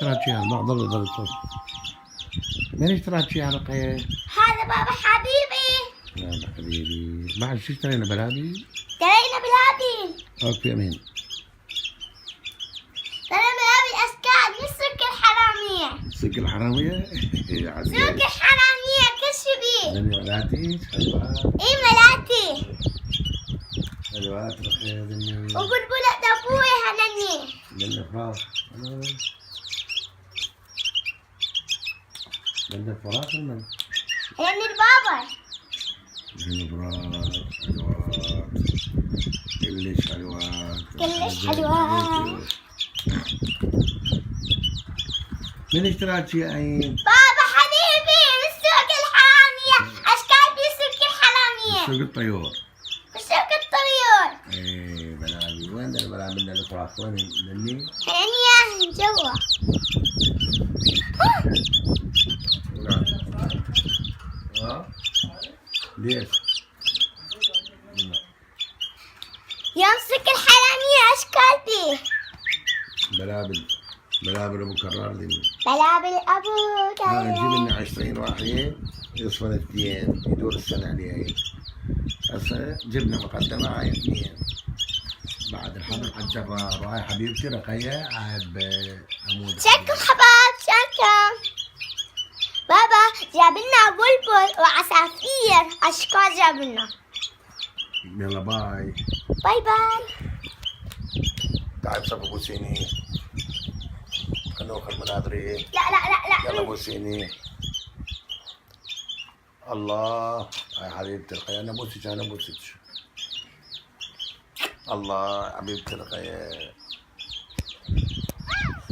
اشتريتيها ما ضل الصوت. من اشتريتيها رقيه؟ هذا بابا حبيبي. يا حبيبي بعد شو اشترينا بلابي؟ اشترينا بلابي. اوكي مين؟ اشترينا بلابي اشكال من سوق الحرامية. سوق الحرامية؟ سوق الحرامية كشبي. من ولاتي؟ اي ملاتي. حلوات رقيه ذني. وبلبلة ابوي هنني. من فراغ. من فراغ من؟ هنني البابا. من فراغ حلوات. كلش حلوات. كلش حلوات. من اشتريت شيء عين؟ بابا حبيبي من سوق الحرامية، أشكال بسوق الحرامية. سوق الطيور. بسوق الطيور. ايه بلابي، وين البلابي اللي الفراخ؟ وين مني؟ هنية جوا. ها؟ ليش؟ يوم سوق الحرامية أشكال بيه. بلابل ابو كرار ذي. بلابل أبو نجيب لنا 20 واحد يصفن اثنين يدور السنة عليها. هسه جبنا مقدمة هاي اثنين. بعد الحمل حجر هاي حبيبتي رقيه عاد بعمود. شكرا حباب شكرا. بابا جاب لنا بلبل وعصافير أشكال جاب لنا. يلا باي. باي باي. تعال صف بوسيني. خلنا ناخذ مناظري. لا لا لا لا. يلا بوسيني. الله يا حبيبتي رقيه انا بوسك الله حبيبتي رقيه.